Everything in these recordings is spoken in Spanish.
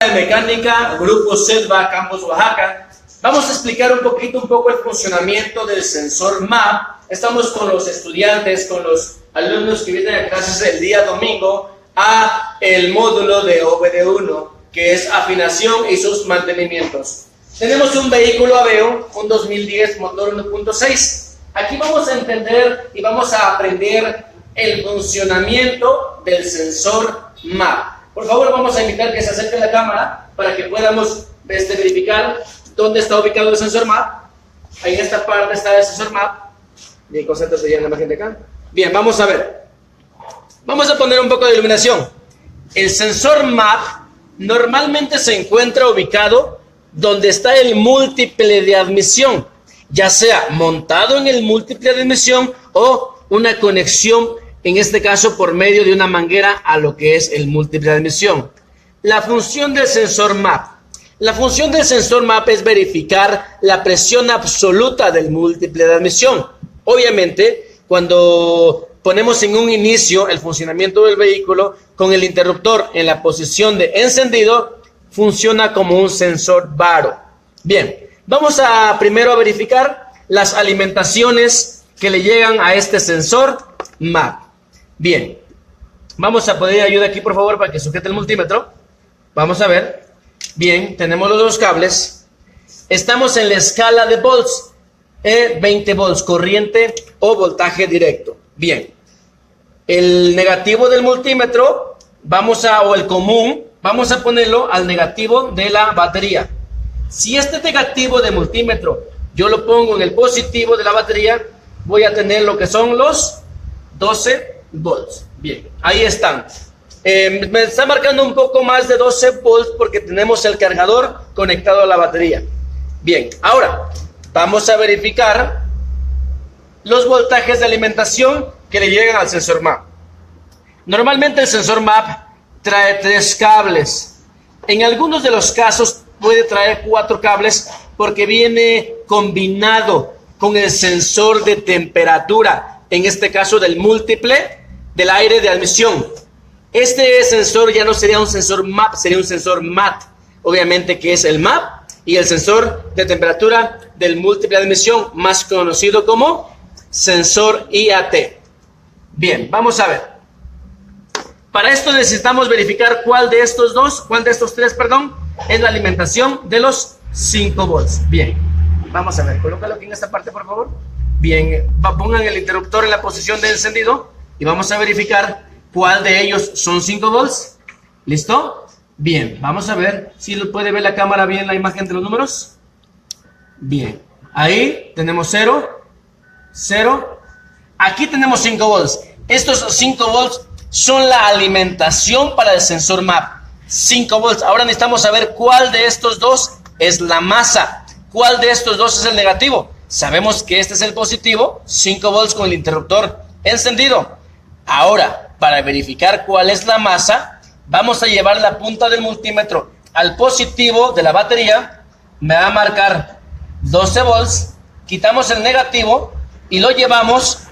De mecánica, Grupo Selva, Campus Oaxaca. Vamos a explicar un poco el funcionamiento del sensor MAP. Estamos con los estudiantes, con los alumnos que vienen a clases el día domingo a el módulo de OBD1, que es afinación y sus mantenimientos. Tenemos un vehículo Aveo, un 2010 motor 1.6. Aquí vamos a entender y vamos a aprender el funcionamiento del sensor MAP. Por favor, vamos a invitar que se acerque a la cámara para que podamos verificar dónde está ubicado el sensor MAP. Ahí en esta parte está el sensor MAP. Bien, concéntrate ya en la imagen de acá. Bien, vamos a ver. Vamos a poner un poco de iluminación. El sensor MAP normalmente se encuentra ubicado donde está el múltiple de admisión, ya sea montado en el múltiple de admisión o una conexión, en este caso por medio de una manguera a lo que es el múltiple de admisión. La función del sensor MAP. La función del sensor MAP es verificar la presión absoluta del múltiple de admisión. Obviamente, cuando ponemos en un inicio el funcionamiento del vehículo con el interruptor en la posición de encendido, funciona como un sensor varo. Bien, vamos a primero a verificar las alimentaciones que le llegan a este sensor MAP. Bien, vamos a pedir ayuda aquí por favor para que sujete el multímetro. Vamos a ver. Bien, tenemos los dos cables. Estamos en la escala de volts, 20 volts, corriente o voltaje directo. Bien, el negativo del multímetro, o el común, vamos a ponerlo al negativo de la batería. Si este negativo de multímetro yo lo pongo en el positivo de la batería, voy a tener lo que son los 12 volts. Bien, ahí están. Me está marcando un poco más de 12 volts porque tenemos el cargador conectado a la batería. Bien, ahora vamos a verificar los voltajes de alimentación que le llegan al sensor MAP. Normalmente el sensor MAP trae 3 cables. En algunos de los casos puede traer 4 cables porque viene combinado con el sensor de temperatura, en este caso del múltiple del aire de admisión. Este sensor ya no sería un sensor MAP, sería un sensor MAT, obviamente, que es el MAP y el sensor de temperatura del múltiple de admisión, más conocido como sensor IAT. Bien, vamos a ver. Para esto necesitamos verificar cuál de estos tres, es la alimentación de los 5 volts. Bien, vamos a ver, colócalo aquí en esta parte, por favor. Bien, pongan el interruptor en la posición de encendido y vamos a verificar cuál de ellos son 5 volts. ¿Listo? Bien, vamos a ver si puede ver la cámara bien la imagen de los números. Bien, ahí tenemos 0, 0. Aquí tenemos 5 volts. Estos 5 volts son la alimentación para el sensor MAP. 5 volts. Ahora necesitamos saber cuál de estos dos es la masa. ¿Cuál de estos dos es el negativo? Sabemos que este es el positivo, 5 volts con el interruptor encendido. Ahora, para verificar cuál es la masa, vamos a llevar la punta del multímetro al positivo de la batería. Me va a marcar 12 volts. Quitamos el negativo y lo llevamos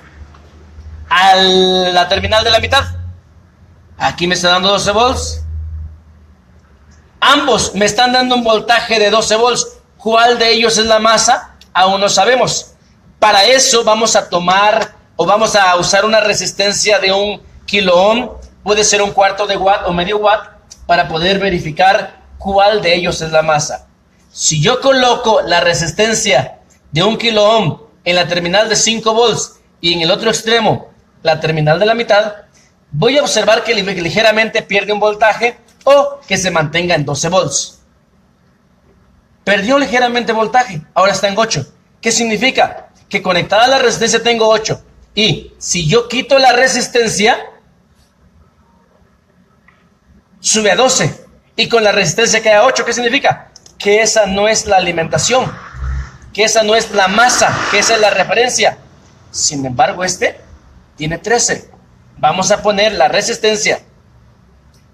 a la terminal de la mitad. Aquí me está dando 12 volts. Ambos me están dando un voltaje de 12 volts. ¿Cuál de ellos es la masa? Aún no sabemos. Para eso vamos a usar una resistencia de 1 kilo ohm. Puede ser 1/4 de watt o medio watt para poder verificar cuál de ellos es la masa. Si yo coloco la resistencia de 1 kilo ohm en la terminal de 5 volts y en el otro extremo la terminal de la mitad, voy a observar que ligeramente pierde un voltaje o que se mantenga en 12 volts. Perdió ligeramente voltaje, ahora está en 8. ¿Qué significa? Que conectada a la resistencia tengo 8. Y si yo quito la resistencia, sube a 12. Y con la resistencia queda 8. ¿Qué significa? Que esa no es la alimentación, que esa no es la masa, que esa es la referencia. Sin embargo, este tiene 13. Vamos a poner la resistencia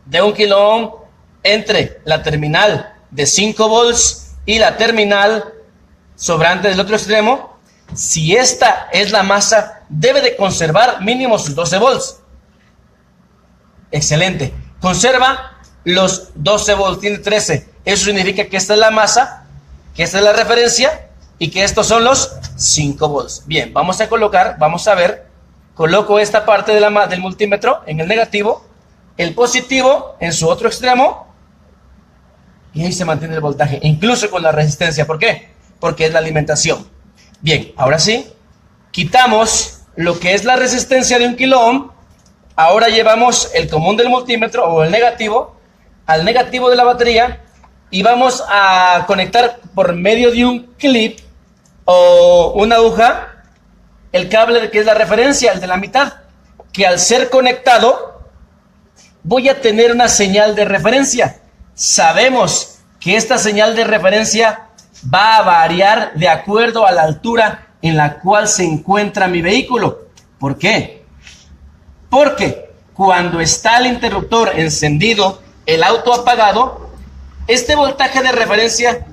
de 1 kilo ohm entre la terminal de 5 volts y la terminal sobrante del otro extremo. Si esta es la masa, debe de conservar mínimo sus 12 volts. Excelente. Conserva los 12 volts, tiene 13. Eso significa que esta es la masa, que esta es la referencia y que estos son los 5 volts. Bien, vamos a ver, coloco esta parte de del multímetro en el negativo, el positivo en su otro extremo y ahí se mantiene el voltaje, incluso con la resistencia. ¿Por qué? Porque es la alimentación. Bien, ahora sí, quitamos lo que es la resistencia de 1 kilo ohm. Ahora llevamos el común del multímetro o el negativo al negativo de la batería y vamos a conectar por medio de un clip o una aguja el cable que es la referencia, el de la mitad, que al ser conectado voy a tener una señal de referencia. Sabemos que esta señal de referencia va a variar de acuerdo a la altura en la cual se encuentra mi vehículo. ¿Por qué? Porque cuando está el interruptor encendido, el auto apagado, este voltaje de referencia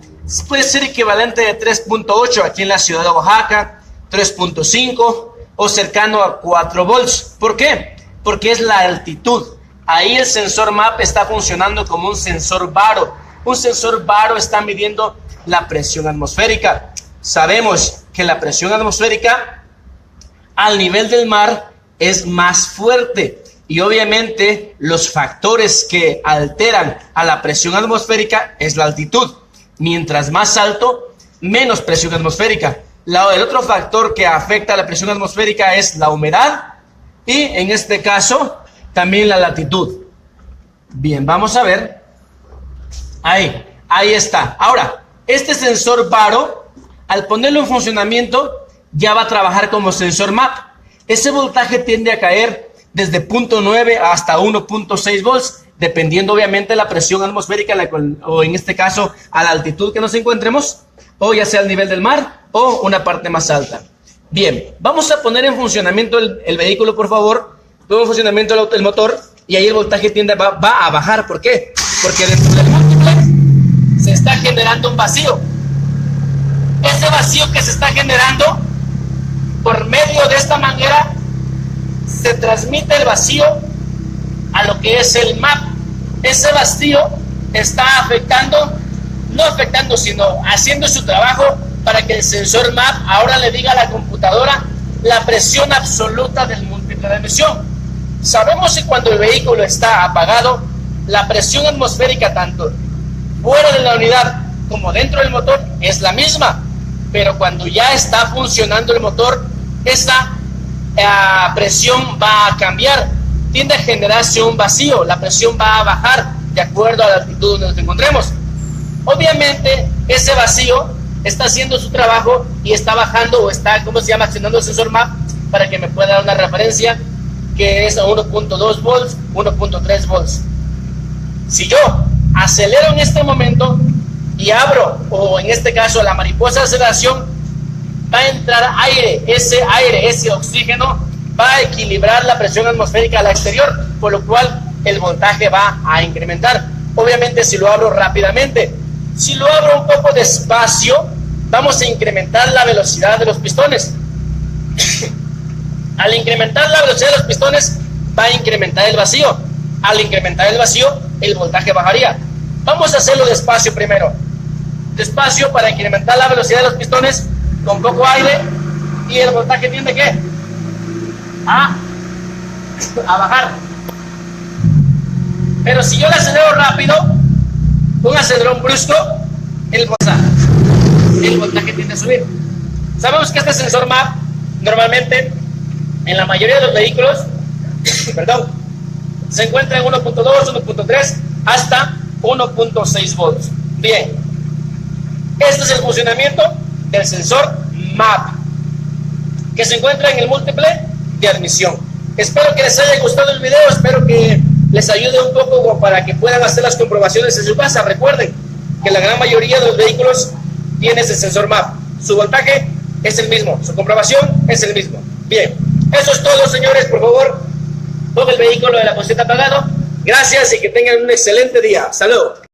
puede ser equivalente de 3.8 aquí en la ciudad de Oaxaca, 3.5 o cercano a 4 volts. ¿Por qué? Porque es la altitud. Ahí el sensor MAP está funcionando como un sensor baro. Un sensor baro está midiendo la presión atmosférica. Sabemos que la presión atmosférica al nivel del mar es más fuerte y obviamente los factores que alteran a la presión atmosférica es la altitud. Mientras más alto, menos presión atmosférica. El otro factor que afecta a la presión atmosférica es la humedad y en este caso también la latitud. Bien, vamos a ver. Ahí está. Ahora, este sensor baro, al ponerlo en funcionamiento, ya va a trabajar como sensor MAP. Ese voltaje tiende a caer desde 0.9 hasta 1.6 volts, dependiendo obviamente de la presión atmosférica, o en este caso a la altitud que nos encontremos, o ya sea al nivel del mar o una parte más alta. Bien, vamos a poner en funcionamiento el vehículo, por favor. Pongo en funcionamiento el motor y ahí el voltaje va a bajar. ¿Por qué? Porque dentro del múltiple se está generando un vacío. Ese vacío que se está generando, por medio de esta manguera, se transmite el vacío a lo que es el MAP. Ese vacío está sino haciendo su trabajo para que el sensor MAP ahora le diga a la computadora la presión absoluta del múltiple de emisión. Sabemos que cuando el vehículo está apagado, la presión atmosférica tanto fuera de la unidad como dentro del motor es la misma, pero cuando ya está funcionando el motor, esa presión va a cambiar, tiende a generarse un vacío, la presión va a bajar de acuerdo a la altitud donde nos encontremos. Obviamente ese vacío está haciendo su trabajo y está bajando o está, accionando el sensor MAP para que me pueda dar una referencia que es a 1.2 volts, 1.3 volts. Si yo acelero en este momento y abro, o en este caso la mariposa de aceleración, va a entrar aire, ese oxígeno va a equilibrar la presión atmosférica al exterior, por lo cual el voltaje va a incrementar. Obviamente si lo abro rápidamente, si lo abro un poco despacio, vamos a incrementar la velocidad de los pistones. Al incrementar la velocidad de los pistones, va a incrementar el vacío. Al incrementar el vacío, el voltaje bajaría. Vamos a hacerlo despacio primero. Despacio para incrementar la velocidad de los pistones con poco aire y el voltaje tiende ¿qué? A bajar. Pero si yo le acelero rápido, un acelerón brusco, el voltaje tiende a subir. Sabemos que este sensor MAP normalmente en la mayoría de los vehículos se encuentra en 1.2, 1.3 hasta 1.6 volts. Bien, este es el funcionamiento del sensor MAP que se encuentra en el múltiple de admisión. Espero que les haya gustado el video, espero que les ayude un poco para que puedan hacer las comprobaciones en su casa. Recuerden que la gran mayoría de los vehículos tiene ese sensor MAP. Su voltaje es el mismo, su comprobación es el mismo. Bien, eso es todo, señores. Por favor, pongan el vehículo de la coseta apagado. Gracias y que tengan un excelente día. Saludos.